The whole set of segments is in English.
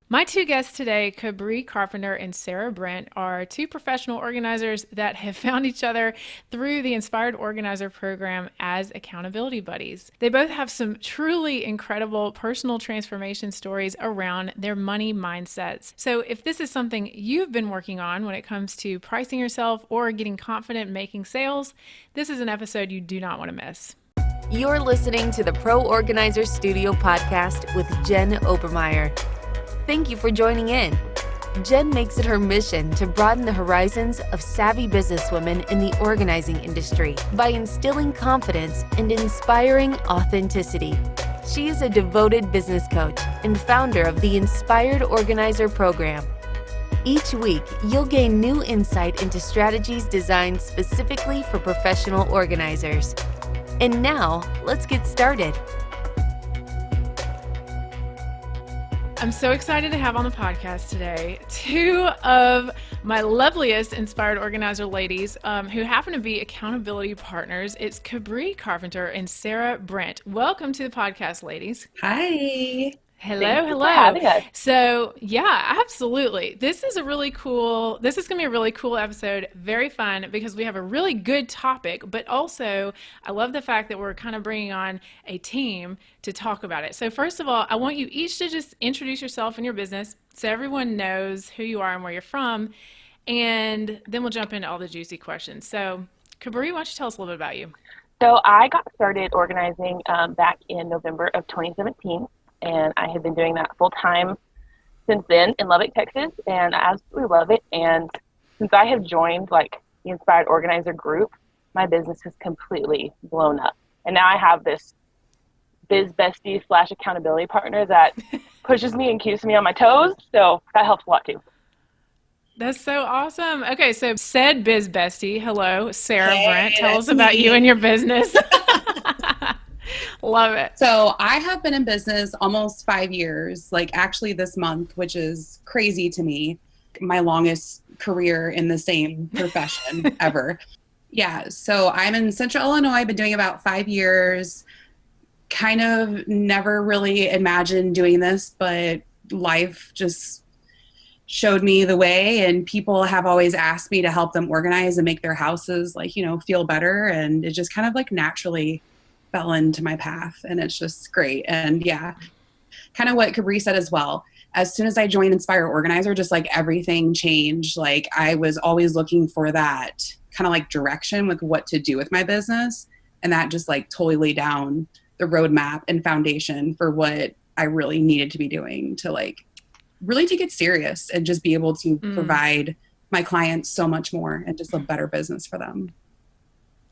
My two guests today, Cabri Carpenter and Sarah Brent, are two professional organizers that have found each other through the Inspired Organizer program as accountability buddies. They both have some truly incredible personal transformation stories around their money mindsets. So, if this is something you've been working on when it comes to pricing yourself or getting confident making sales, this is an episode you do not want to miss. You're listening to the Pro Organizer Studio podcast with Jen Obermeyer. Thank you for joining in. Jen makes it her mission to broaden the horizons of savvy businesswomen in the organizing industry by instilling confidence and inspiring authenticity. She is a devoted business coach and founder of the Inspired Organizer program. Each week, you'll gain new insight into strategies designed specifically for professional organizers. And now, let's get started. I'm so excited to have on the podcast today two of my loveliest Inspired Organizer ladies who happen to be accountability partners. It's Cabri Carpenter and Sarah Brent. Welcome to the podcast, ladies. Hi. Hello, hello. For having us. So, yeah, absolutely. This is going to be a really cool episode. Very fun because we have a really good topic, but also I love the fact that we're kind of bringing on a team to talk about it. So, first of all, I want you each to just introduce yourself and your business so everyone knows who you are and where you're from. And then we'll jump into all the juicy questions. So, Cabri, why don't you tell us a little bit about you? So I got started organizing back in November of 2017. And I have been doing that full time since then in Lubbock, Texas, and I absolutely love it. And since I have joined the Inspired Organizer group, my business has completely blown up. And now I have this biz bestie / accountability partner that pushes me and keeps me on my toes. So that helps a lot too. That's so awesome. Okay, so said biz bestie, hello, Sarah Hey, Brent. Tell us that's about me. you and your business. Love it. So I have been in business almost 5 years, actually this month, which is crazy to me. My longest career in the same profession ever. Yeah. So I'm in Central Illinois. I've been doing about 5 years. Kind of never really imagined doing this, but life just showed me the way, and people have always asked me to help them organize and make their houses feel better. And it just kind of naturally fell into my path, and it's just great. And yeah, kind of what Cabri said as well. As soon as I joined Inspire Organizer, just everything changed. I was always looking for that kind of direction with what to do with my business. And that just totally laid down the roadmap and foundation for what I really needed to be doing to really take it serious and just be able to provide my clients so much more and just a better business for them.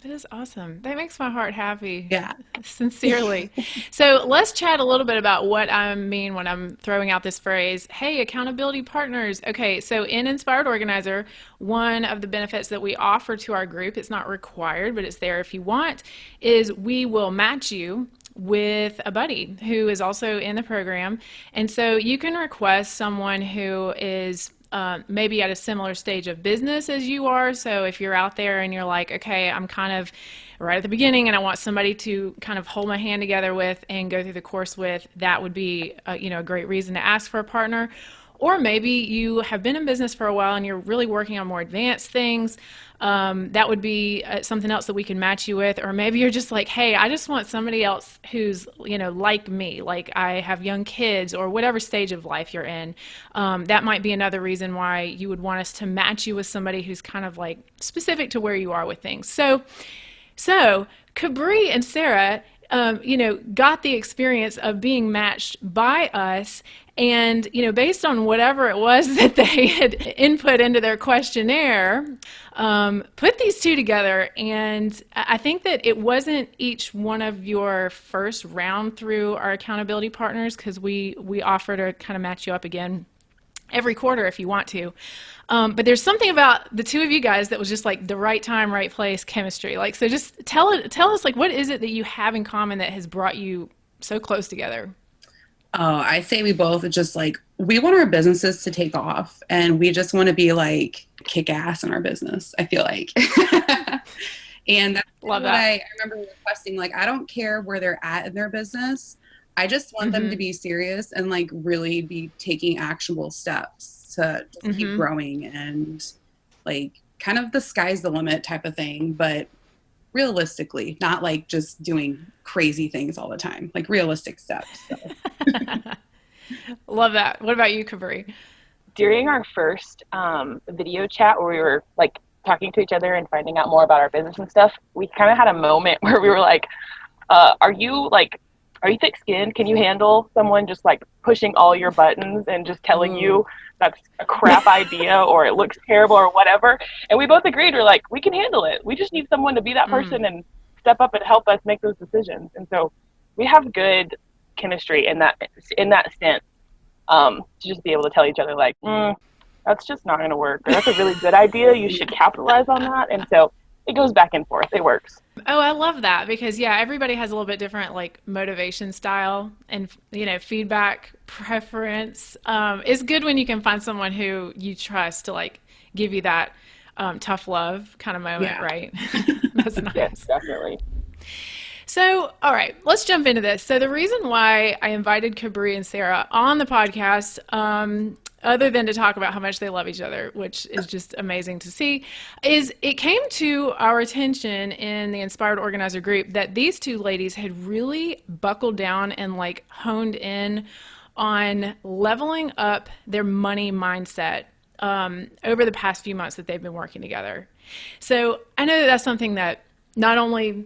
That is awesome. That makes my heart happy. Yeah. Sincerely. So let's chat a little bit about what I mean when I'm throwing out this phrase, hey, accountability partners. Okay, so in Inspired Organizer, one of the benefits that we offer to our group, it's not required, but it's there if you want, is we will match you with a buddy who is also in the program. And so you can request someone who is maybe at a similar stage of business as you are. So if you're out there and you're like, okay, I'm kind of right at the beginning and I want somebody to kind of hold my hand together with and go through the course with, that would be a great reason to ask for a partner. Or maybe you have been in business for a while and you're really working on more advanced things. That would be something else that we can match you with. Or maybe you're just like, hey, I just want somebody else who's, like me, like I have young kids or whatever stage of life you're in. That might be another reason why you would want us to match you with somebody who's kind of specific to where you are with things. So Cabri and Sarah, got the experience of being matched by us. And, based on whatever it was that they had input into their questionnaire, put these two together. And I think that it wasn't each one of your first round through our accountability partners, because we offer to kind of match you up again every quarter if you want to. But there's something about the two of you guys that was just the right time, right place chemistry. So just tell us what is it that you have in common that has brought you so close together? Oh, I say we both just we want our businesses to take off, and we just want to be kick ass in our business, I feel like. And that's Love what that. I remember requesting. I don't care where they're at in their business. I just want them to be serious and like really be taking actionable steps to just keep growing and like kind of the sky's the limit type of thing, but realistically, not like just doing crazy things all the time, like realistic steps. So. Love that. What about you, Cabri? During our first video chat where we were like talking to each other and finding out more about our business and stuff, we kind of had a moment where we were like, are you thick-skinned? Can you handle someone just like pushing all your buttons and just telling you that's a crap idea or it looks terrible or whatever? And we both agreed, we're like, we can handle it. We just need someone to be that person and step up and help us make those decisions. And so we have good chemistry in that sense, to just be able to tell each other like, that's just not going to work. Or that's a really good idea. You should capitalize on that. And so it goes back and forth. It works. Oh, I love that because everybody has a little bit different like motivation style and feedback preference. It's good when you can find someone who you trust to like give you that tough love kind of moment, right? That's nice. Yes, definitely. So, all right, let's jump into this. So the reason why I invited Cabri and Sarah on the podcast, other than to talk about how much they love each other, which is just amazing to see, is it came to our attention in the Inspired Organizer group that these two ladies had really buckled down and like honed in on leveling up their money mindset over the past few months that they've been working together. So I know that that's something that not only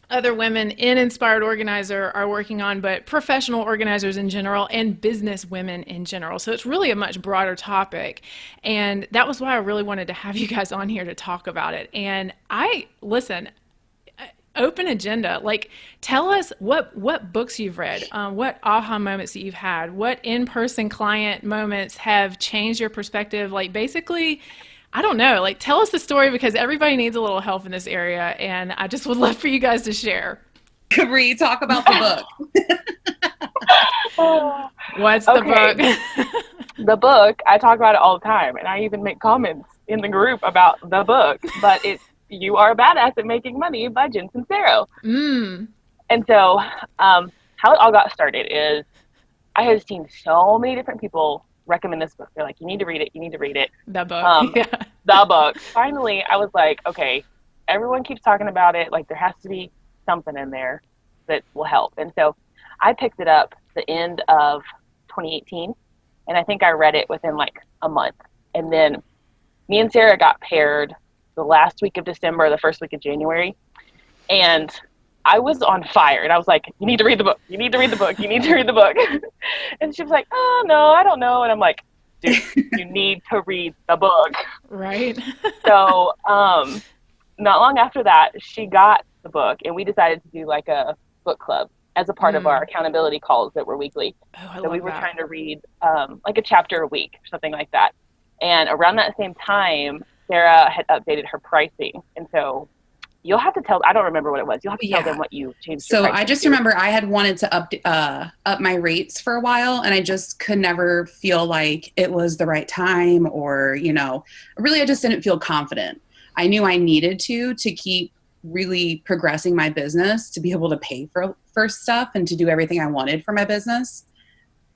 other women in Inspired Organizer are working on, but professional organizers in general and business women in general. So it's really a much broader topic. And that was why I really wanted to have you guys on here to talk about it. And open agenda, like tell us what books you've read, what aha moments that you've had, what in-person client moments have changed your perspective. Like basically, I don't know, like tell us the story because everybody needs a little help in this area and I just would love for you guys to share. Cabri, talk about the book. What's the book? The book, I talk about it all the time and I even make comments in the group about the book, but it's You Are a Badass at Making Money by Jen Sincero. And so how it all got started is I have seen so many different people recommend this book. They're like, you need to read it. You need to read it. The book. The book. Finally, I was like, okay, everyone keeps talking about it. Like there has to be something in there that will help. And so I picked it up the end of 2018. And I think I read it within like a month. And then me and Sarah got paired the last week of December, the first week of January. And I was on fire and I was like, you need to read the book. You need to read the book. You need to read the book. And she was like, oh, no, I don't know. And I'm like, dude, you need to read the book. Right. So not long after that, she got the book and we decided to do like a book club as a part of our accountability calls that were weekly. So we were trying to read like a chapter a week or something like that. And around that same time, Sarah had updated her pricing. And so you'll have to tell, I don't remember what it was. You'll have to tell them what you changed. So I just remember I had wanted to up my rates for a while and I just could never feel like it was the right time or, really, I just didn't feel confident. I knew I needed to keep really progressing my business to be able to pay for stuff and to do everything I wanted for my business.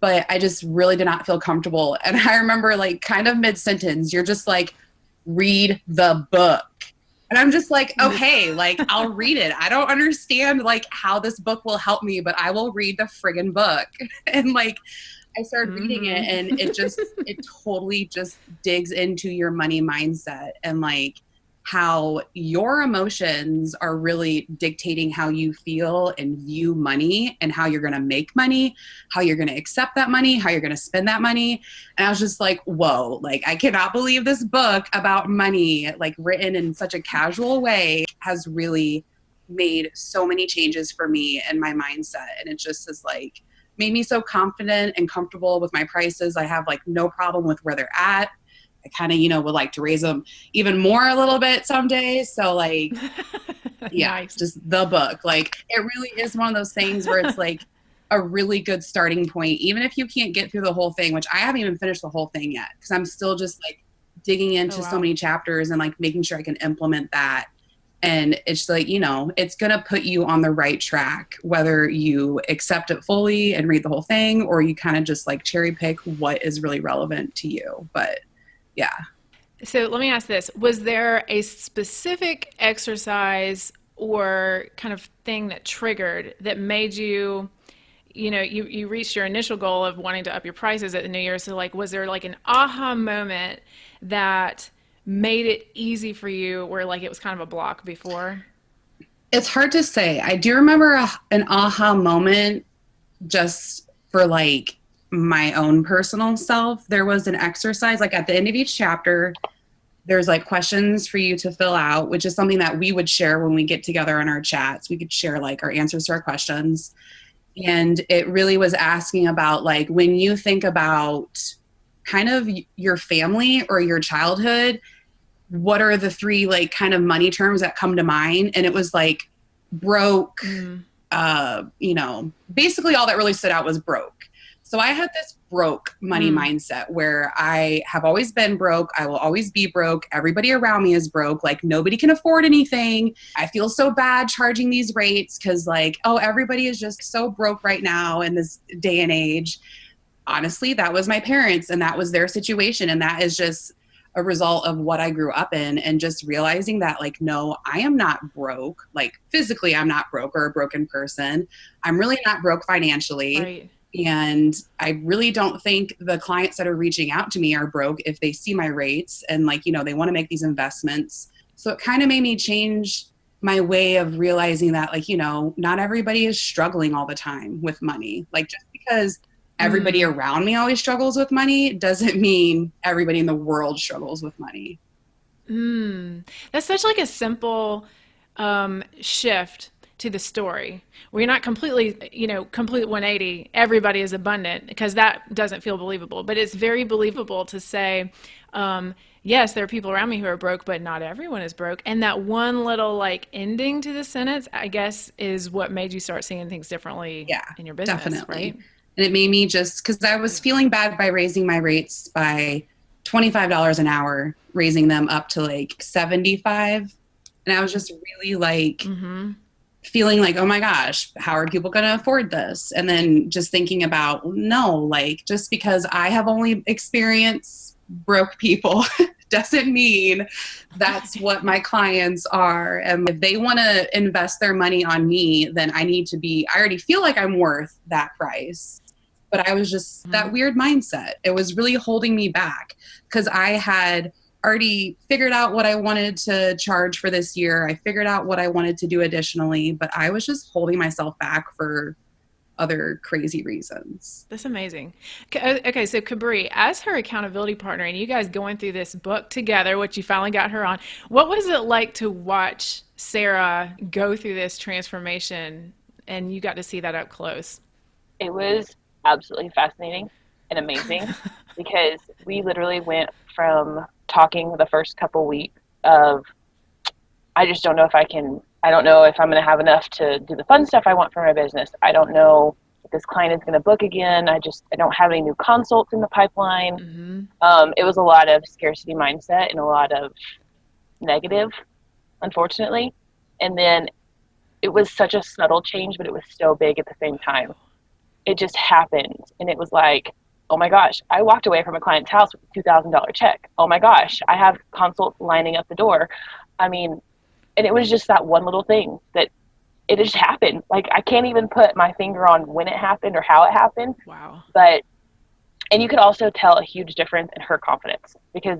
But I just really did not feel comfortable. And I remember like kind of mid-sentence, you're just like, read the book. And I'm just like, okay, like I'll read it. I don't understand like how this book will help me, but I will read the friggin' book. And like, I started reading it and it totally just digs into your money mindset and like how your emotions are really dictating how you feel and view money and how you're going to make money, how you're going to accept that money, how you're going to spend that money. And I was just like, whoa, like I cannot believe this book about money, like written in such a casual way, has really made so many changes for me and my mindset. And it just is like made me so confident and comfortable with my prices. I have like no problem with where they're at. I kind of, would like to raise them even more a little bit someday. So like, Nice. Just the book. Like it really is one of those things where it's like a really good starting point, even if you can't get through the whole thing, which I haven't even finished the whole thing yet. Cause I'm still just like digging into so many chapters and like making sure I can implement that And it's like, it's going to put you on the right track, whether you accept it fully and read the whole thing, or you kind of just like cherry pick what is really relevant to you. But yeah. So let me ask this. Was there a specific exercise or kind of thing that triggered that made you, you reached your initial goal of wanting to up your prices at the New Year. So like, was there like an aha moment that made it easy for you where like it was kind of a block before? It's hard to say. I do remember an aha moment just for like my own personal self. There was an exercise like at the end of each chapter, there's like questions for you to fill out, which is something that we would share when we get together in our chats. We could share like our answers to our questions. And it really was asking about like, when you think about kind of your family or your childhood, what are the three like kind of money terms that come to mind? And it was like broke, basically all that really stood out was broke. So I had this broke money mindset where I have always been broke. I will always be broke. Everybody around me is broke. Like nobody can afford anything. I feel so bad charging these rates because like, oh, everybody is just so broke right now in this day and age. Honestly, that was my parents and that was their situation. And that is just a result of what I grew up in, and just realizing that like, no, I am not broke. Like physically, I'm not broke or a broken person. I'm really not broke financially. Right. And I really don't think the clients that are reaching out to me are broke if they see my rates and like, they want to make these investments. So it kind of made me change my way of realizing that like, not everybody is struggling all the time with money. Like just because everybody around me always struggles with money doesn't mean everybody in the world struggles with money. That's such like a simple shift to the story. We're not completely, complete 180. Everybody is abundant, because that doesn't feel believable. But it's very believable to say, yes, there are people around me who are broke, but not everyone is broke. And that one little like ending to the sentence, I guess, is what made you start seeing things differently in your business, definitely. right? And it made me just, because I was feeling bad by raising my rates by $25 an hour, raising them up to like 75. And I was just really like feeling like, oh my gosh, how are people going to afford this? And then just thinking about, no, like just because I have only experienced broke people doesn't mean that's what my clients are. And if they want to invest their money on me, then I already feel like I'm worth that price. But I was just that weird mindset. It was really holding me back because I had already figured out what I wanted to charge for this year. I figured out what I wanted to do additionally, but I was just holding myself back for other crazy reasons. That's amazing. Okay, so Cabri, as her accountability partner, and you guys going through this book together, which you finally got her on, what was it like to watch Sarah go through this transformation, and you got to see that up close? It was absolutely fascinating and amazing because we literally went from talking the first couple weeks of, I just don't know if I don't know if I'm going to have enough to do the fun stuff I want for my business. I don't know if this client is going to book again. I don't have any new consults in the pipeline. It was a lot of scarcity mindset and a lot of negative, unfortunately. And then it was such a subtle change, but it was so big at the same time. It just happened. And it was like, oh my gosh, I walked away from a client's house with a $2,000 check. Oh my gosh, I have consults lining up the door. I mean, and it was just that one little thing that it just happened. Like I can't even put my finger on when it happened or how it happened. Wow. And you could also tell a huge difference in her confidence because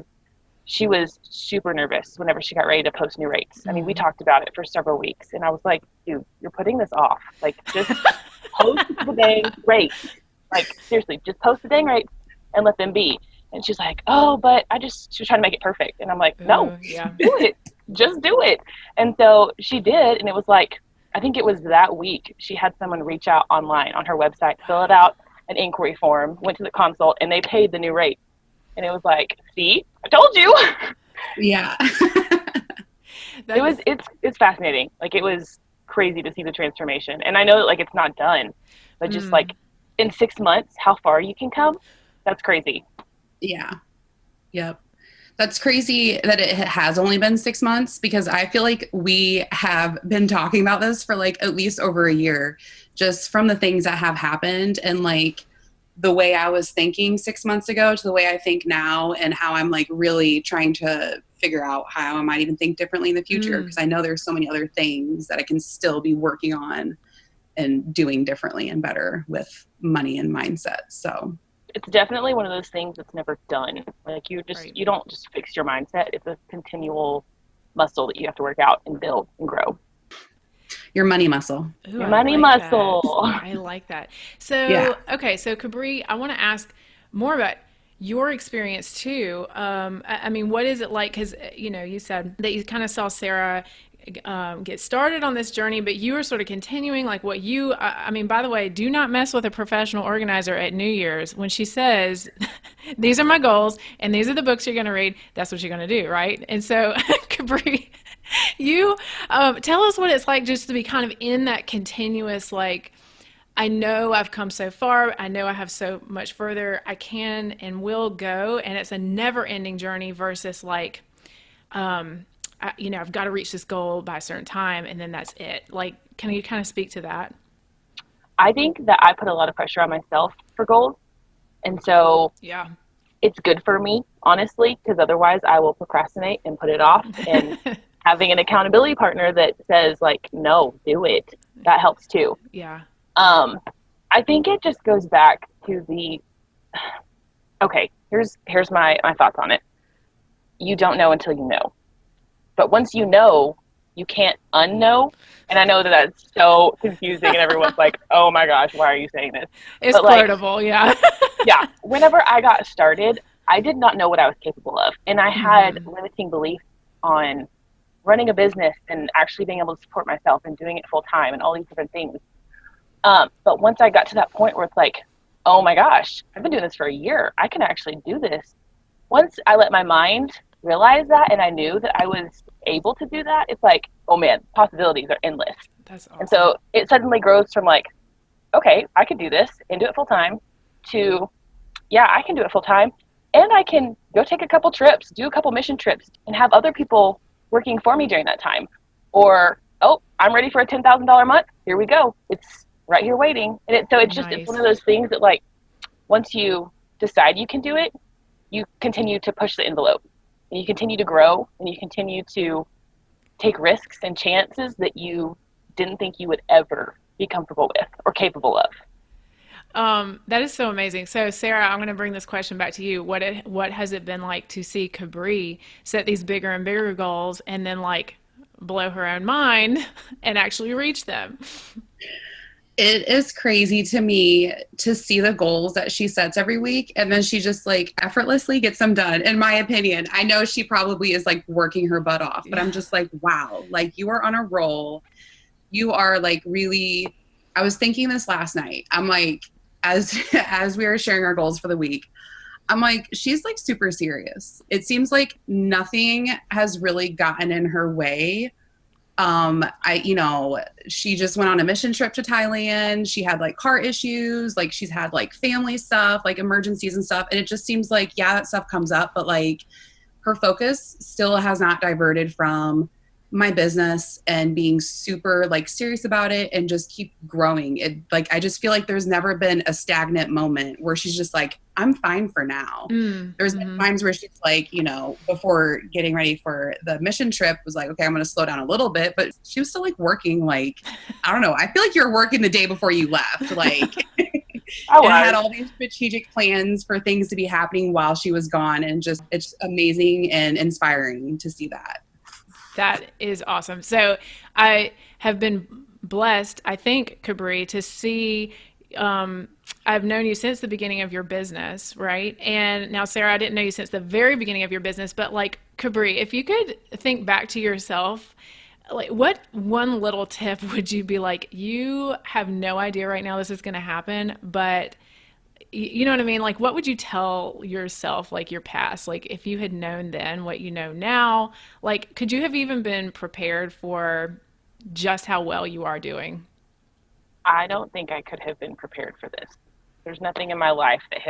she was super nervous whenever she got ready to post new rates. I mean, we talked about it for several weeks and I was like, dude, you're putting this off. Like just post the dang rates. Like seriously, just post the dang rates and let them be. And she's like, oh, but she was trying to make it perfect. And I'm like, no, do it. Just do it. And so she did. And it was like, I think it was that week she had someone reach out online on her website, fill it out an inquiry form, went to the consult, and they paid the new rate. And it was like, see, I told you. Yeah. It's fascinating. Like it was crazy to see the transformation. And I know that like it's not done, but just like in 6 months, how far you can come, that's crazy. Yeah. Yep. That's crazy that it has only been 6 months, because I feel like we have been talking about this for like at least over a year, just from the things that have happened, and like the way I was thinking 6 months ago to the way I think now, and how I'm like really trying to figure out how I might even think differently in the future. Because I know there's so many other things that I can still be working on and doing differently and better with money and mindset. So it's definitely one of those things that's never done. Like you don't just fix your mindset. It's a continual muscle that you have to work out and build and grow. Your money muscle. Ooh, your money muscle. I like that. So, Yeah. okay. So Cabri, I want to ask more about your experience too. I mean, what is it like? Because, you said that you kind of saw Sarah get started on this journey, but you were sort of continuing like what I mean, by the way, do not mess with a professional organizer at New Year's when she says, these are my goals and these are the books you're going to read. That's what you're going to do. Right. And so Cabri, you tell us what it's like just to be kind of in that continuous, like, I know I've come so far. I know I have so much further I can and will go. And it's a never ending journey versus like, I've got to reach this goal by a certain time and then that's it. Like, can you kind of speak to that? I think that I put a lot of pressure on myself for goals. And so yeah, it's good for me, honestly, because otherwise I will procrastinate and put it off. And having an accountability partner that says like, no, do it, that helps too. Yeah. I think it just goes back to okay, here's my thoughts on it. You don't know until you know. But once you know, you can't unknow. And I know that that's so confusing and everyone's like, oh my gosh, why are you saying this? It's quotable, yeah. Yeah. Whenever I got started, I did not know what I was capable of. And I had limiting beliefs on running a business and actually being able to support myself and doing it full time and all these different things. But once I got to that point where it's like, oh my gosh, I've been doing this for a year. I can actually do this. Once I let my mind realize that and I knew that I was able to do that, it's like, oh man, possibilities are endless. That's awesome. And so it suddenly grows from like, okay, I can do this and do it full time to, yeah, I can do it full time and I can go take a couple trips, do a couple mission trips and have other people working for me during that time. Or, oh, I'm ready for a $10,000 month. Here we go. It's right here waiting. And it's one of those things that like, once you decide you can do it, you continue to push the envelope and you continue to grow and you continue to take risks and chances that you didn't think you would ever be comfortable with or capable of. That is so amazing. So Sarah, I'm going to bring this question back to you. What has it been like to see Cabri set these bigger and bigger goals and then like blow her own mind and actually reach them? It is crazy to me to see the goals that she sets every week and then she just like effortlessly gets them done, in my opinion. I know she probably is like working her butt off, but I'm just like, wow, like you are on a roll. You are like really, I was thinking this last night. I'm like, as we were sharing our goals for the week, I'm like, she's like super serious. It seems like nothing has really gotten in her way. She just went on a mission trip to Thailand. She had like car issues, like she's had like family stuff, like emergencies and stuff. And it just seems like, yeah, that stuff comes up, but like her focus still has not diverted from my business and being super like serious about it and just keep growing it. Like, I just feel like there's never been a stagnant moment where she's just like, I'm fine for now. There's been times where she's like, before getting ready for the mission trip was like, okay, I'm going to slow down a little bit, but she was still like working. Like, I don't know. I feel like you're working the day before you left. Like, and had all these strategic plans for things to be happening while she was gone. And just, it's amazing and inspiring to see that. That is awesome. So I have been blessed, I think, Cabri, to see, I've known you since the beginning of your business, right? And now, Sarah, I didn't know you since the very beginning of your business, but like, Cabri, if you could think back to yourself, like what one little tip would you be like, you have no idea right now this is going to happen, but you know what I mean? Like, what would you tell yourself, like your past, like if you had known then what you know now, like, could you have even been prepared for just how well you are doing? I don't think I could have been prepared for this. There's nothing in my life that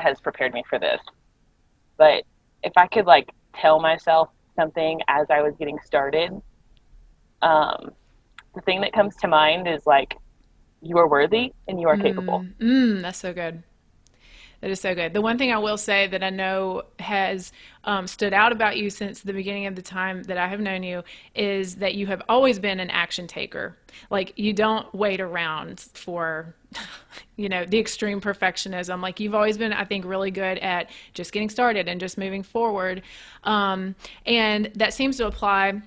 has prepared me for this. But if I could like tell myself something as I was getting started. The thing that comes to mind is like, you are worthy and you are capable. That's so good. That is so good. The one thing I will say that I know has stood out about you since the beginning of the time that I have known you is that you have always been an action taker. Like, you don't wait around for, the extreme perfectionism. Like, you've always been, I think, really good at just getting started and just moving forward. And that seems to apply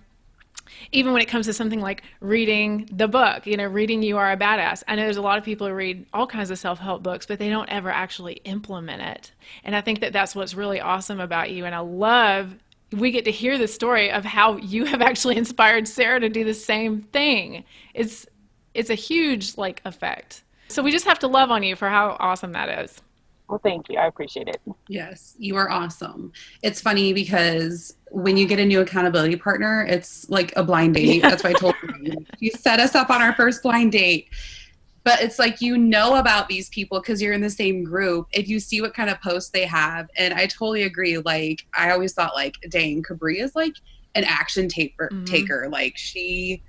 even when it comes to something like reading the book, reading You Are a Badass. I know there's a lot of people who read all kinds of self-help books, but they don't ever actually implement it. And I think that that's what's really awesome about you. And I love we get to hear the story of how you have actually inspired Sarah to do the same thing. It's a huge effect. So we just have to love on you for how awesome that is. Well, thank you. I appreciate it. Yes, you are awesome. It's funny because when you get a new accountability partner, it's like a blind date. That's why I told you. You set us up on our first blind date. But it's like, about these people because you're in the same group. If you see what kind of posts they have. And I totally agree. Like, I always thought, dang, Cabri is like an action taker. Like, she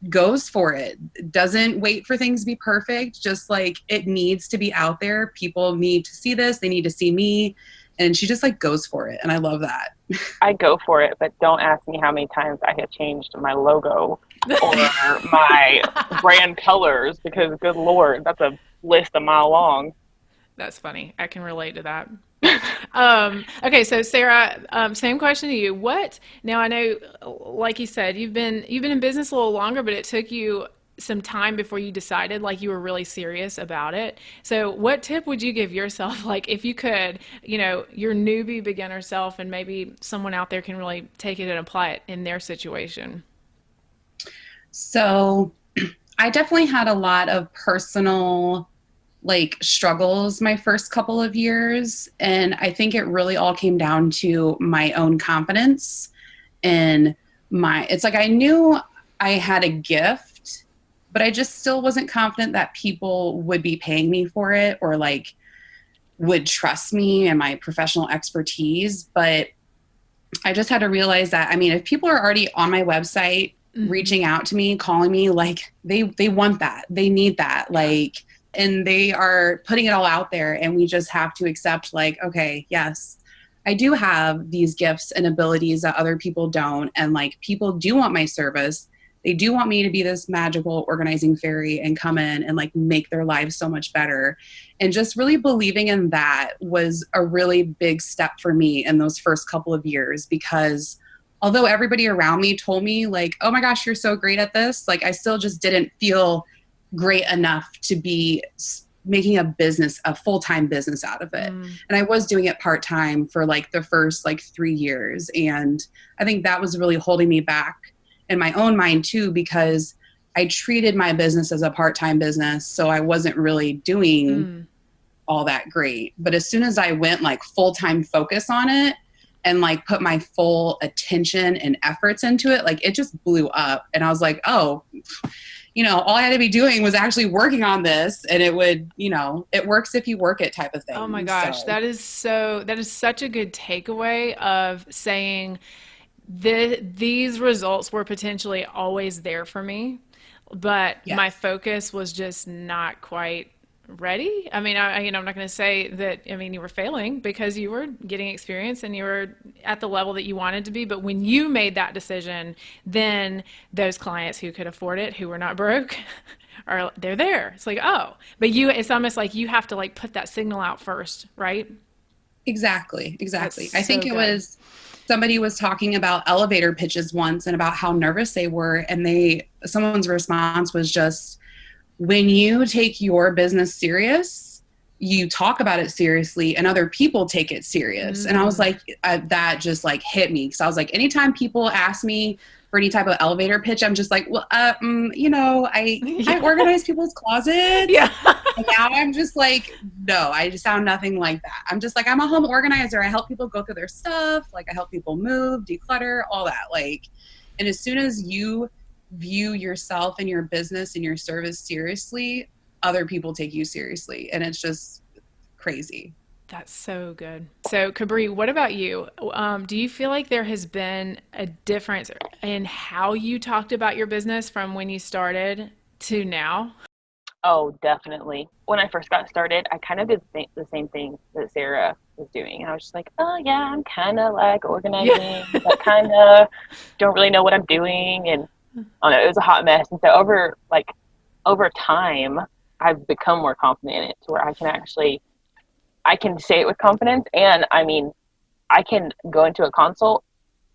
goes for it, doesn't wait for things to be perfect, just it needs to be out there. People need to see this, they need to see me, and she just goes for it, and I love that. I go for it, but don't ask me how many times I have changed my logo or my brand colors because, good Lord, that's a list a mile long. That's funny. I can relate to that. Okay, so Sarah, same question to you. Now I know, like you said, you've been in business a little longer, but it took you some time before you decided you were really serious about it. So what tip would you give yourself, if you could, your newbie beginner self, and maybe someone out there can really take it and apply it in their situation? So I definitely had a lot of personal struggles my first couple of years. And I think it really all came down to my own confidence and I knew I had a gift, but I just still wasn't confident that people would be paying me for it or would trust me and my professional expertise. But I just had to realize that, if people are already on my website, reaching out to me, calling me, they want that, they need that, and they are putting it all out there, and we just have to accept okay, yes, I do have these gifts and abilities that other people don't. And people do want my service. They do want me to be this magical organizing fairy and come in and make their lives so much better. And just really believing in that was a really big step for me in those first couple of years, because although everybody around me told me oh my gosh, you're so great at this, I still just didn't feel great enough to be making a full-time business out of it. And I was doing it part-time for the first 3 years. And I think that was really holding me back in my own mind too, because I treated my business as a part-time business. So I wasn't really doing all that great. But as soon as I went full-time focus on it and put my full attention and efforts into it, it just blew up. And I was oh, all I had to be doing was actually working on this, and it would, it works if you work it type of thing. Oh my gosh, that is such a good takeaway of saying these results were potentially always there for me, but my focus was just not quite ready. I'm not going to say that, you were failing because you were getting experience and you were at the level that you wanted to be. But when you made that decision, then those clients who could afford it, who were not broke, they're there. It's it's almost like you have to put that signal out first, right? Exactly. I think it was, somebody was talking about elevator pitches once and about how nervous they were. And someone's response was just, when you take your business serious, you talk about it seriously and other people take it serious. And I was that just hit me. Cause I was anytime people ask me for any type of elevator pitch, I'm just well, I organize people's closets. Yeah. And now I'm just no, I just sound nothing like that. I'm just I'm a home organizer. I help people go through their stuff. I help people move, declutter, all that. And as soon as you view yourself and your business and your service seriously, other people take you seriously. And it's just crazy. That's so good. So, Cabri, what about you? Do you feel like there has been a difference in how you talked about your business from when you started to now? Oh, definitely. When I first got started, I kind of did the same thing that Sarah was doing. I was just like, oh, yeah, I'm kind of like Yeah. organizing, but kind of don't really know what I'm doing. And I don't know, it was a hot mess. And so over time, I've become more confident in it to where I can say it with confidence. And I mean, I can go into a consult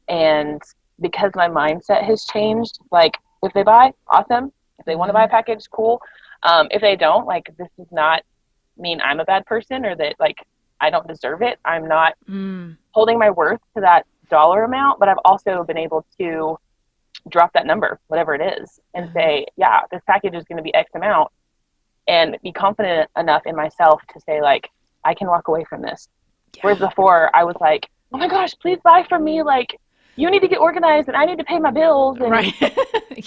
and because my mindset has changed, like if they buy, awesome. If they want to buy a Hmm. package, cool. If they don't, like this does not mean I'm a bad person or that like I don't deserve it. I'm not Mm. holding my worth to that dollar amount, but I've also been able to drop that number, whatever it is, and Uh-huh. say, yeah, this package is going to be X amount and be confident enough in myself to say like, I can walk away from this. Whereas Yeah. before I was like, oh my gosh, please buy from me. Like you need to get organized and I need to pay my bills. Right.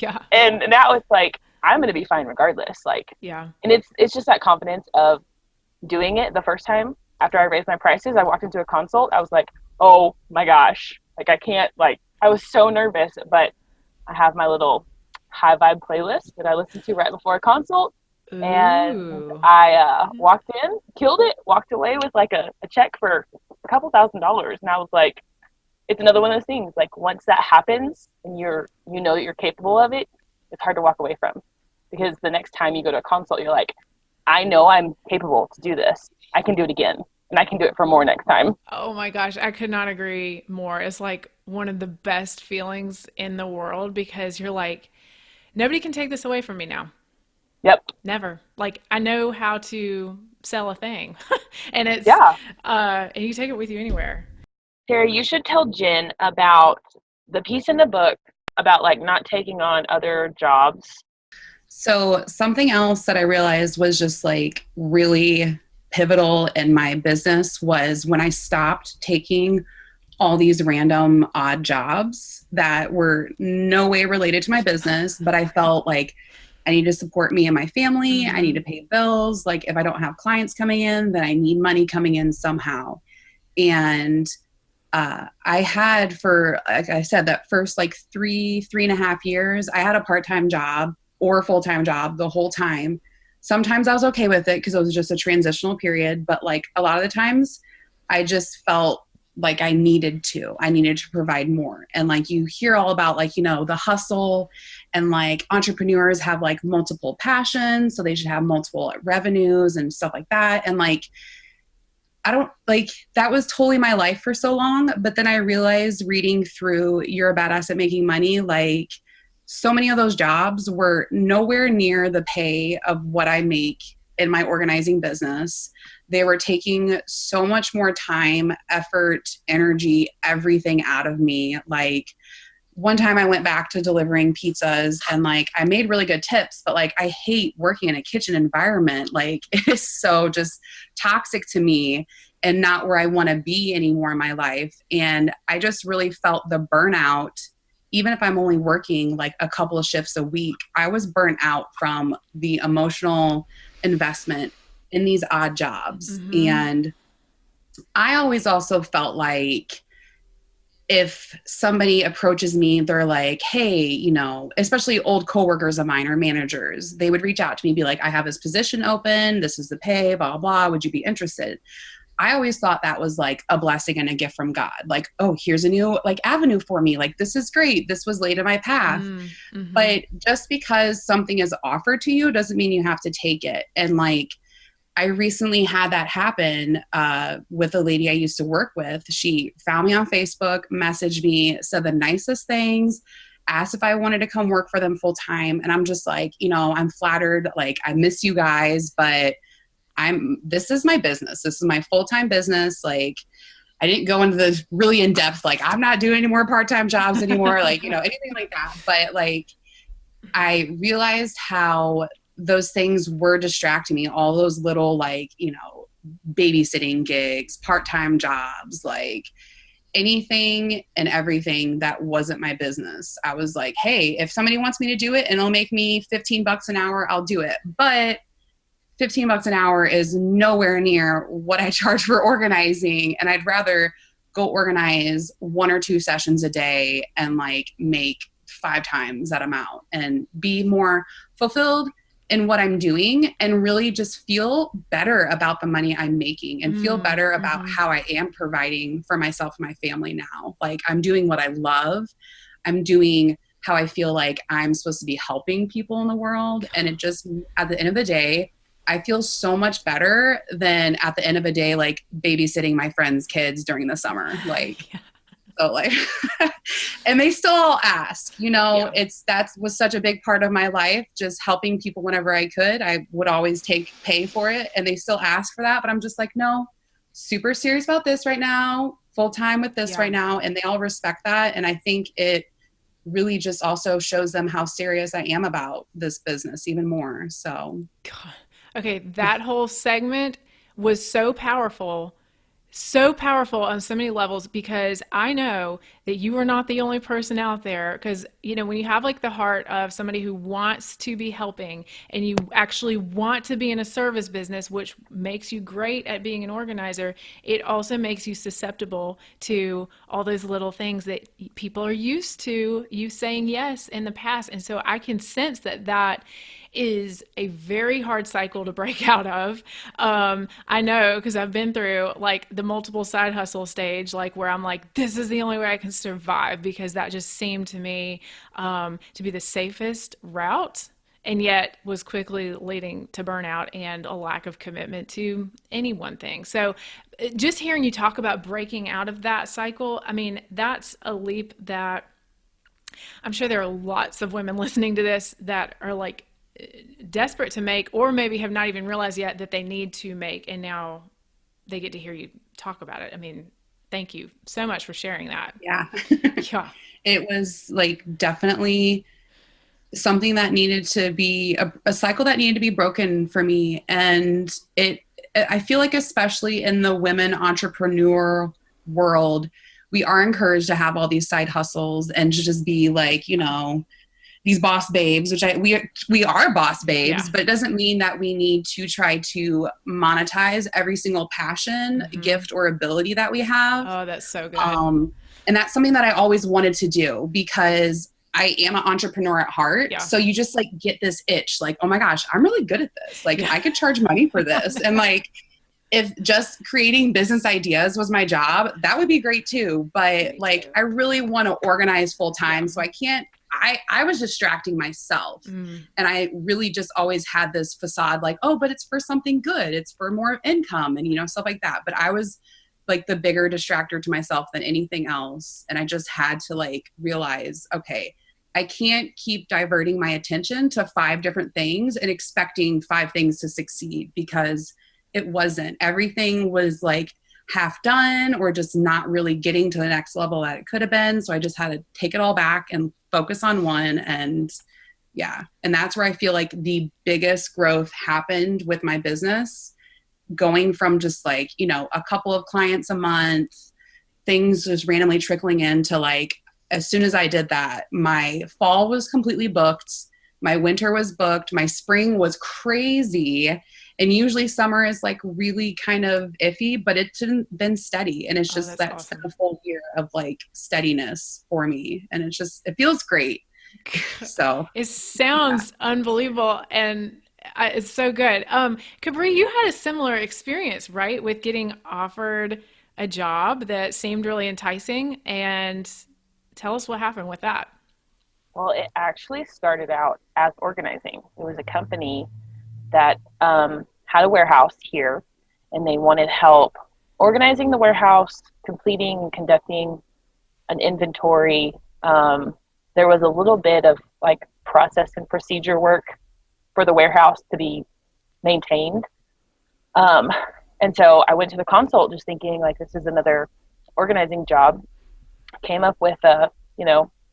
Yeah. And now it's like, I'm going to be fine regardless. Like, Yeah. and it's just that confidence of doing it the first time after I raised my prices. I walked into a consult. I was like, oh my gosh, like I can't, like, I was so nervous, but I have my little high vibe playlist that I listen to right before a consult. And Ooh. I walked in, killed it, walked away with like a check for a couple $1,000s. And I was like, it's another one of those things. Like once that happens and you know that you're capable of it, it's hard to walk away from. Because the next time you go to a consult, you're like, I know I'm capable to do this. I can do it again. And I can do it for more next time. Oh my gosh, I could not agree more. It's like one of the best feelings in the world because you're like, nobody can take this away from me now. Yep. Never. Like I know how to sell a thing. And it's Yeah. and you take it with you anywhere. Terry, you should tell Jen about the piece in the book about like not taking on other jobs. So something else that I realized was just like really pivotal in my business was when I stopped taking all these random odd jobs that were no way related to my business, but I felt like I need to support me and my family. I need Mm-hmm. to pay bills. Like if I don't have clients coming in, then I need money coming in somehow. And I had for, like I said, that first like 3.5 years, I had a part-time job or a full-time job the whole time. Sometimes I was okay with it because it was just a transitional period, but like a lot of the times I just felt like I needed to provide more. And like you hear all about like, the hustle and like entrepreneurs have like multiple passions, so they should have multiple revenues and stuff like that. And like I don't like that was totally my life for so long. But then I realized reading through You're a Badass at Making Money, like so many of those jobs were nowhere near the pay of what I make in my organizing business. They were taking so much more time, effort, energy, everything out of me. Like one time I went back to delivering pizzas and like I made really good tips, but like I hate working in a kitchen environment. Like it is so just toxic to me and not where I want to be anymore in my life. And I just really felt the burnout. Even if I'm only working like a couple of shifts a week, I was burnt out from the emotional investment in these odd jobs. Mm-hmm. And I always also felt like if somebody approaches me, they're like, hey, especially old coworkers of mine or managers, they would reach out to me, be like, I have this position open. This is the pay, blah, blah. Would you be interested? I always thought that was like a blessing and a gift from God. Like, oh, here's a new like avenue for me. Like, this is great. This was laid in my path. Mm-hmm. But just because something is offered to you doesn't mean you have to take it. And like, I recently had that happen with a lady I used to work with. She found me on Facebook, messaged me, said the nicest things, asked if I wanted to come work for them full time. And I'm just like, I'm flattered. Like, I miss you guys, but this is my business. This is my full-time business. Like, I didn't go into the really in depth, like, I'm not doing any more part-time jobs anymore, like, anything like that. But like, I realized how those things were distracting me, all those little like, babysitting gigs, part-time jobs, like anything and everything that wasn't my business. I was like, hey, if somebody wants me to do it and it'll make me $15 an hour, I'll do it. But $15 an hour is nowhere near what I charge for organizing. And I'd rather go organize 1 or 2 sessions a day and like make 5 times that amount and be more fulfilled in what I'm doing and really just feel better about the money I'm making and feel better about how I am providing for myself and my family now. Like I'm doing what I love. I'm doing how I feel like I'm supposed to be helping people in the world. And it just, at the end of the day, I feel so much better than at the end of a day, like babysitting my friends' kids during the summer. Like, so like, and they still all ask, you know, that was such a big part of my life, just helping people whenever I could. I would always pay for it. And they still ask for that. But I'm just like, no, super serious about this right now, full time with this right now. And they all respect that. And I think it really just also shows them how serious I am about this business even more. So, God. Okay, that whole segment was so powerful on so many levels, because I know that you are not the only person out there. Because, you know, when you have like the heart of somebody who wants to be helping and you actually want to be in a service business, which makes you great at being an organizer, it also makes you susceptible to all those little things that people are used to you saying yes in the past. And so I can sense that is a very hard cycle to break out of. I know, because I've been through like the multiple side hustle stage, like where I'm like, this is the only way I can survive, because that just seemed to me to be the safest route, and yet was quickly leading to burnout and a lack of commitment to any one thing. So just hearing you talk about breaking out of that cycle, I mean, that's a leap that I'm sure there are lots of women listening to this that are like desperate to make, or maybe have not even realized yet that they need to make, and now they get to hear you talk about it. I mean, thank you so much for sharing that. Yeah. Yeah. It was like definitely something that needed to be a cycle that needed to be broken for me. And I feel like, especially in the women entrepreneur world, we are encouraged to have all these side hustles and to just be like, you know, these boss babes, which we are boss babes, but it doesn't mean that we need to try to monetize every single passion, gift, or ability that we have. Oh, that's so good. And that's something that I always wanted to do, because I am an entrepreneur at heart. Yeah. So you just like get this itch, like, oh my gosh, I'm really good at this. Like I could charge money for this. And like, if just creating business ideas was my job, that would be great too. But like, I really want to organize full time. So I can't, I was distracting myself. And I really just always had this facade like, oh, but it's for something good. It's for more income and, you know, stuff like that. But I was like the bigger distractor to myself than anything else. And I just had to like realize, okay, I can't keep diverting my attention to 5 different things and expecting 5 things to succeed, because it wasn't. Everything was like half done or just not really getting to the next level that it could have been. So I just had to take it all back and focus on one. And yeah, and that's where I feel like the biggest growth happened with my business, going from just like, you know, a couple of clients a month, things just randomly trickling in, to like, as soon as I did that, my fall was completely booked. My winter was booked. My spring was crazy. And usually summer is like really kind of iffy, but it's been steady. And it's just that's awesome. A full year of like steadiness for me. And it's just, it feels great. So it sounds unbelievable. And it's so good. Cabri, you had a similar experience, right? With getting offered a job that seemed really enticing, and tell us what happened with that. Well, it actually started out as organizing. It was a company that had a warehouse here, and they wanted help organizing the warehouse, completing and conducting an inventory. There was a little bit of like process and procedure work for the warehouse to be maintained. And so I went to the consult just thinking like, this is another organizing job. Came up with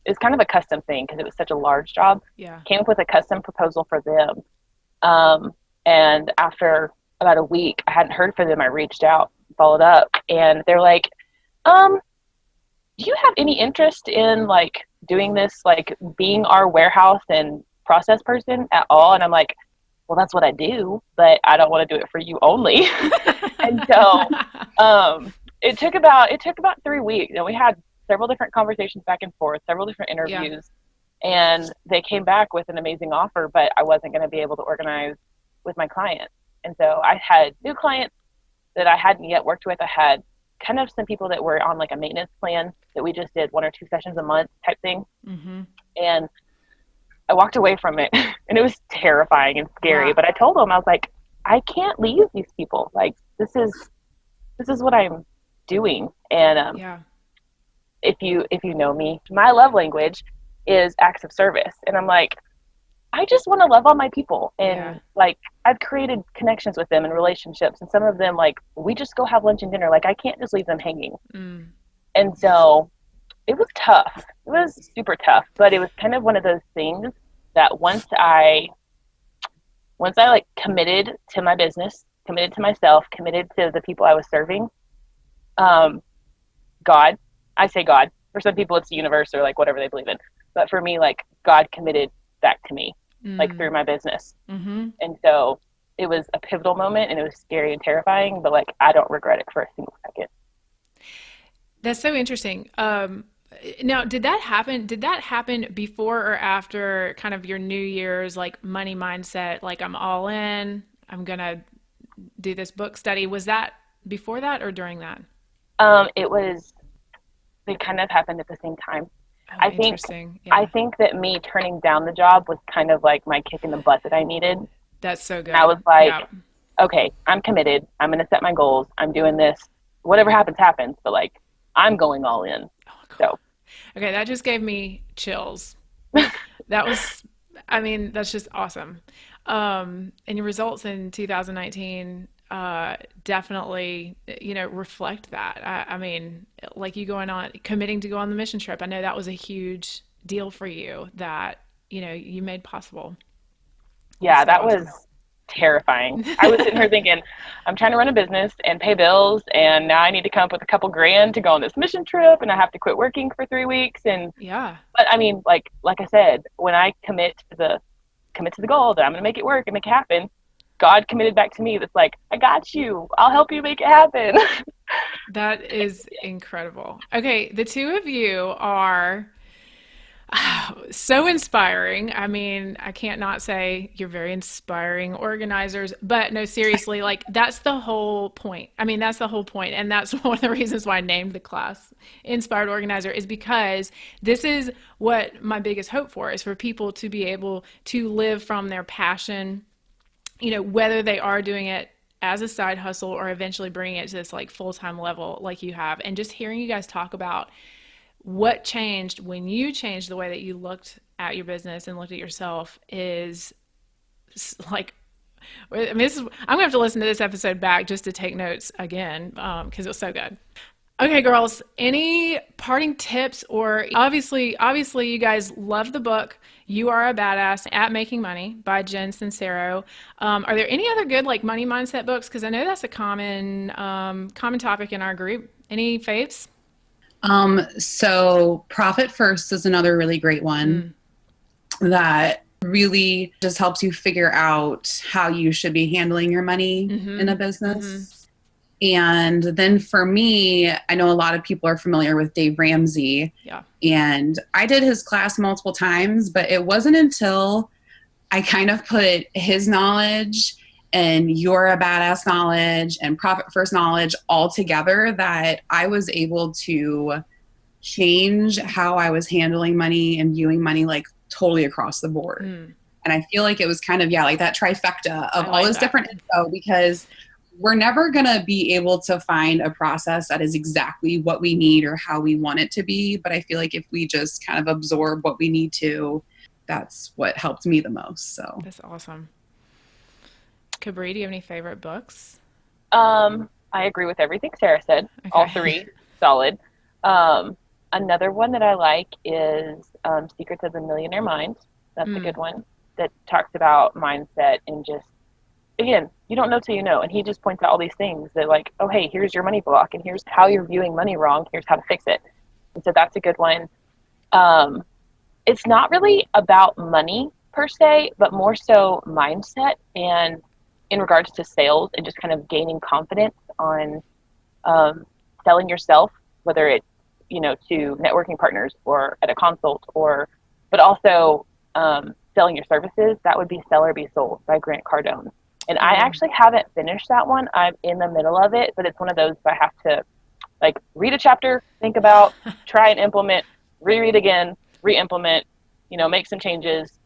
it's kind of a custom thing because it was such a large job. Yeah. Came up with a custom proposal for them. And after about a week, I hadn't heard from them. I reached out, followed up, and they're like, do you have any interest in like doing this, like being our warehouse and process person at all? And I'm like, well, that's what I do, but I don't want to do it for you only. And so it took about 3 weeks, and we had several different conversations back and forth, several different Yeah. interviews, and they came back with an amazing offer, but I wasn't going to be able to organize with my clients. And so I had new clients that I hadn't yet worked with. I had kind of some people that were on like a maintenance plan that we just did 1 or 2 sessions a month type thing. Mm-hmm. And I walked away from it and it was terrifying and scary. Yeah. But I told them, I was like, I can't leave these people. Like, this is what I'm doing. And Yeah. if you know me, my love language is acts of service. And I'm like, I just want to love on my people. And Yeah. like, I've created connections with them and relationships. And some of them, like, we just go have lunch and dinner. Like, I can't just leave them hanging. Mm. And so it was tough. It was super tough, but it was kind of one of those things that once I like committed to my business, committed to myself, committed to the people I was serving, God, I say God, for some people it's the universe or like whatever they believe in. But for me, like, God committed back to me, like through my business. Mm-hmm. And so it was a pivotal moment, and it was scary and terrifying, but like, I don't regret it for a single second. That's so interesting. Now, did that happen? Did that happen before or after kind of your New Year's like money mindset? Like, I'm all in, I'm gonna do this book study. Was that before that or during that? They kind of happened at the same time. Oh, I think interesting. I Yeah, think that me turning down the job was kind of like my kick in the butt that I needed. that's so good. And I was like, Yeah. okay, I'm committed. I'm going to set my goals. I'm doing this. Whatever happens, happens. But like, I'm going all in. So, Okay, that just gave me chills. That was, I mean, that's just awesome. And your results in 2019 definitely, reflect that. I mean, like you committing to go on the mission trip. I know that was a huge deal for you that, you made possible. yeah, So that awesome. was terrifying. I was sitting here thinking, I'm trying to run a business and pay bills, and now I need to come up with a couple grand to go on this mission trip, and I have to quit working for 3 weeks. Yeah. But I mean, like I said, when I commit to the goal that I'm going to make it work and make it happen, God committed back to me. That's like, I got you. I'll help you make it happen. That is incredible. Okay, the two of you are so inspiring. I mean, I can't not say you're very inspiring organizers, but no, seriously, like that's the whole point. I mean, that's the whole point. And that's one of the reasons why I named the class Inspired Organizer, is because this is what my biggest hope for is for people to be able to live from their passion, whether they are doing it as a side hustle or eventually bringing it to this like full-time level like you have. And just hearing you guys talk about what changed when you changed the way that you looked at your business and looked at yourself is like, I mean, I'm gonna have to listen to this episode back just to take notes again, because it was so good. Okay, girls, any parting tips? Or obviously you guys love the book You Are a Badass at Making Money by Jen Sincero. Are there any other good like money mindset books? Because I know that's a common topic in our group. Any faves? So Profit First is another really great one that really just helps you figure out how you should be handling your money in a business. And then for me, I know a lot of people are familiar with Dave Ramsey. Yeah. And I did his class multiple times, but it wasn't until I kind of put his knowledge and You're a Badass knowledge and Profit First knowledge all together that I was able to change how I was handling money and viewing money like totally across the board. And I feel like it was kind of, like that trifecta of all this different info, because we're never going to be able to find a process that is exactly what we need or how we want it to be. But I feel like if we just kind of absorb what we need to, that's what helped me the most. So That's awesome. Cabri, do you have any favorite books? I agree with everything Sarah said. Okay. All three, solid. Another one that I like is Secrets of the Millionaire Mind. That's a good one that talks about mindset and just, again, you don't know till you know. And he just points out all these things that like, oh, hey, here's your money block and here's how you're viewing money wrong. Here's how to fix it. And so that's a good one. It's not really about money. per se, but more so mindset and in regards to sales and just kind of gaining confidence on selling yourself, whether it's, to networking partners or at a consult but also selling your services. That would be Sell or Be Sold by Grant Cardone. And I actually haven't finished that one. I'm in the middle of it, but it's one of those I have to read a chapter, think about, try and implement, reread again, re-implement, make some changes.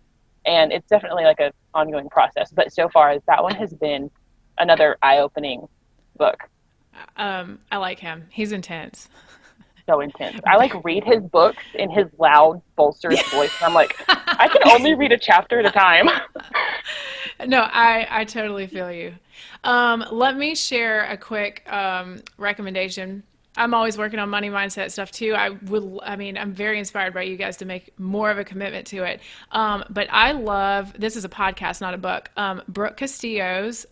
And it's definitely an ongoing process. But so far, that one has been another eye-opening book. I like him. He's intense. So intense. I read his books in his loud, bolsterous voice. And I'm I can only read a chapter at a time. No, I totally feel you. Let me share a quick recommendation. I'm always working on money mindset stuff too. I'm very inspired by you guys to make more of a commitment to it. But I love, this is a podcast, not a book, Brooke Castillo's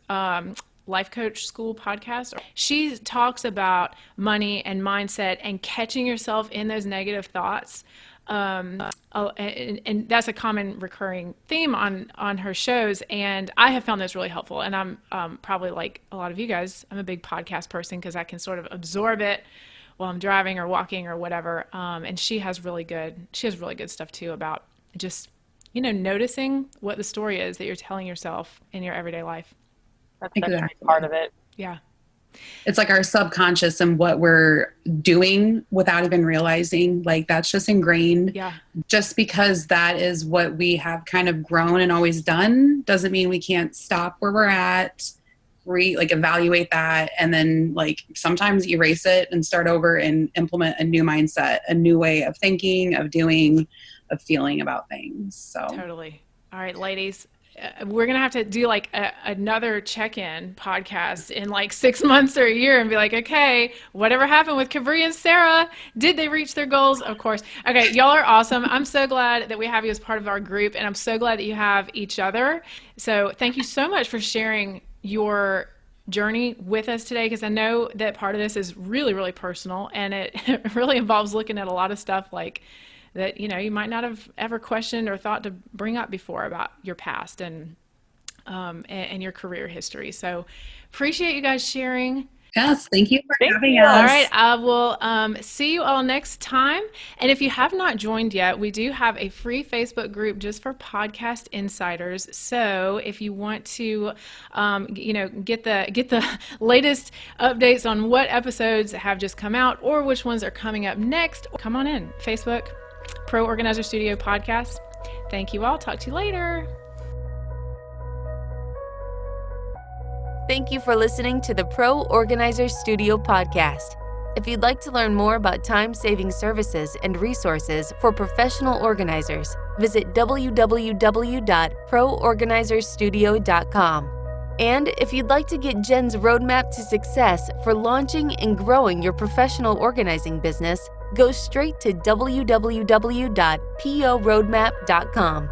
Life Coach School podcast. She talks about money and mindset and catching yourself in those negative thoughts. And that's a common recurring theme on her shows. And I have found this really helpful. And I'm probably like a lot of you guys, I'm a big podcast person because I can sort of absorb it while I'm driving or walking or whatever. And she has really good stuff too about just, noticing what the story is that you're telling yourself in your everyday life. That's definitely part of it. Yeah. It's our subconscious and what we're doing without even realizing, that's just ingrained. Yeah. Just because that is what we have kind of grown and always done doesn't mean we can't stop where we're at, evaluate that, and then sometimes erase it and start over and implement a new mindset, a new way of thinking, of doing, of feeling about things. So totally. All right, ladies. We're going to have to do another check-in podcast in 6 months or a year and be okay, whatever happened with Cabri and Sarah? Did they reach their goals? Of course. Okay, y'all are awesome. I'm so glad that we have you as part of our group, and I'm so glad that you have each other. So thank you so much for sharing your journey with us today, because I know that part of this is really, really personal, and it really involves looking at a lot of stuff that you might not have ever questioned or thought to bring up before about your past and your career history. So appreciate you guys sharing. Yes, thank you for having us. All right, I will see you all next time. And if you have not joined yet, we do have a free Facebook group just for podcast insiders. So if you want to, get the latest updates on what episodes have just come out or which ones are coming up next, come on in. Facebook, Pro Organizer Studio Podcast. Thank you all. Talk to you later. Thank you for listening to the Pro Organizer Studio Podcast. If you'd like to learn more about time-saving services and resources for professional organizers, visit www.proorganizerstudio.com. And if you'd like to get Jen's roadmap to success for launching and growing your professional organizing business, go straight to www.poroadmap.com.